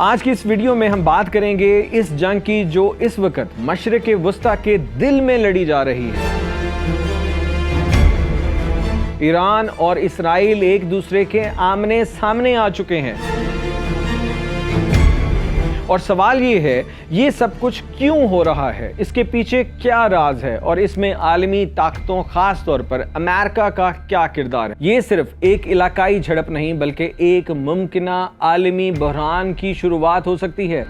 آج کی اس ویڈیو میں ہم بات کریں گے اس جنگ کی جو اس وقت مشرق وسطیٰ کے دل میں لڑی جا رہی ہے۔ ایران اور اسرائیل ایک دوسرے کے آمنے سامنے آ چکے ہیں اور سوال یہ ہے یہ سب کچھ کیوں ہو رہا ہے، اس کے پیچھے کیا راز ہے اور اس میں عالمی طاقتوں خاص طور پر امریکہ کا کیا کردار ہے۔ یہ صرف ایک علاقائی جھڑپ نہیں بلکہ ایک ممکنہ عالمی بحران کی شروعات ہو سکتی ہے۔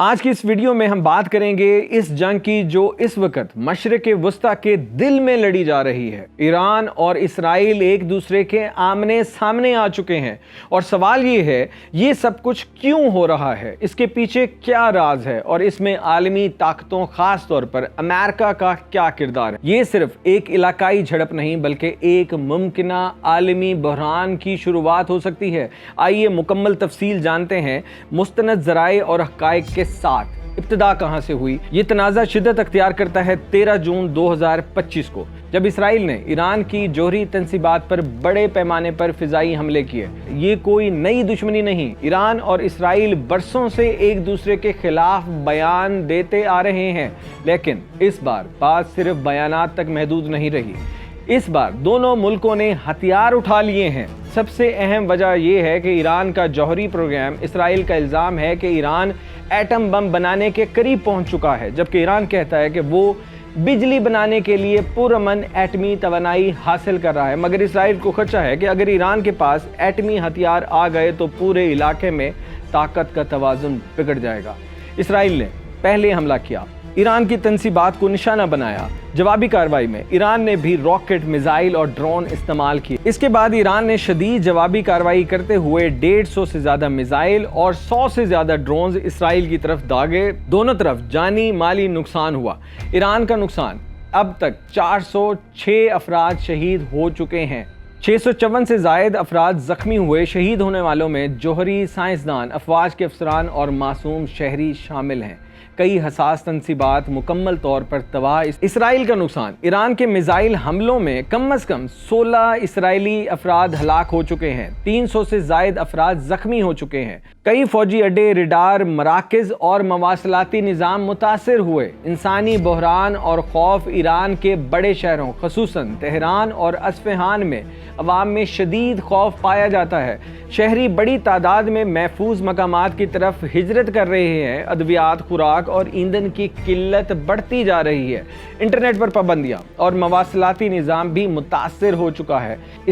آج کی اس ویڈیو میں ہم بات کریں گے اس جنگ کی جو اس وقت مشرق وسطیٰ کے دل میں لڑی جا رہی ہے۔ ایران اور اسرائیل ایک دوسرے کے آمنے سامنے آ چکے ہیں اور سوال یہ ہے یہ سب کچھ کیوں ہو رہا ہے، اس کے پیچھے کیا راز ہے اور اس میں عالمی طاقتوں خاص طور پر امریکہ کا کیا کردار ہے۔ یہ صرف ایک علاقائی جھڑپ نہیں بلکہ ایک ممکنہ عالمی بحران کی شروعات ہو سکتی ہے۔ آئیے مکمل تفصیل جانتے ہیں مستند ذرائع اور حقائق کے ساتھ۔ ابتدا کہاں سے ہوئی؟ یہ تنازع شدت اختیار کرتا ہے 13 جون 2025 کو، جب اسرائیل نے ایران کی جوہری تنصیبات پر بڑے پیمانے پر فضائی حملے کیے۔ یہ کوئی نئی دشمنی نہیں، ایران اور اسرائیل برسوں سے ایک دوسرے کے خلاف بیان دیتے آ رہے ہیں، لیکن اس بار بات صرف بیانات تک محدود نہیں رہی۔ اس بار دونوں ملکوں نے ہتھیار اٹھا لیے ہیں۔ سب سے اہم وجہ یہ ہے کہ ایران کا جوہری پروگرام، اسرائیل کا الزام ہے کہ ایران ایٹم بم بنانے کے قریب پہنچ چکا ہے، جبکہ ایران کہتا ہے کہ وہ بجلی بنانے کے لیے پرامن ایٹمی توانائی حاصل کر رہا ہے، مگر اسرائیل کو خدشہ ہے کہ اگر ایران کے پاس ایٹمی ہتھیار آ گئے تو پورے علاقے میں طاقت کا توازن بگڑ جائے گا۔ اسرائیل نے پہلے حملہ کیا، ایران کی تنصیبات کو نشانہ بنایا۔ جوابی کارروائی میں ایران نے بھی راکٹ، میزائل اور ڈرون استعمال کیے۔ اس کے بعد ایران نے شدید جوابی کارروائی کرتے ہوئے 150 سے زیادہ میزائل اور 100 سے زیادہ ڈرونز اسرائیل کی طرف داغے۔ دونوں طرف جانی مالی نقصان ہوا۔ ایران کا نقصان اب تک 406 افراد شہید ہو چکے ہیں، 654 سے زائد افراد زخمی ہوئے۔ شہید ہونے والوں میں جوہری سائنسدان، افواج کے افسران اور معصوم شہری شامل ہیں۔ کئی حساس تنصیبات مکمل طور پر تباہ۔ اسرائیل کا نقصان، ایران کے میزائل حملوں میں کم از کم 16 اسرائیلی افراد ہلاک ہو چکے ہیں، 300 سے زائد افراد زخمی ہو چکے ہیں۔ کئی فوجی اڈے، ریڈار مراکز اور مواصلاتی نظام متاثر ہوئے۔ انسانی بحران اور خوف، ایران کے بڑے شہروں خصوصاً تہران اور اصفہان میں عوام میں شدید خوف پایا جاتا ہے۔ شہری بڑی تعداد میں محفوظ مقامات کی طرف ہجرت کر رہے ہیں۔ ادویات، خوراک اور ایندھن کی قلت بڑھتی جا رہی ہے۔ انٹرنیٹ پر پابندیاں اور مواصلاتی نظام بھی متاثر ہو چکا ہے۔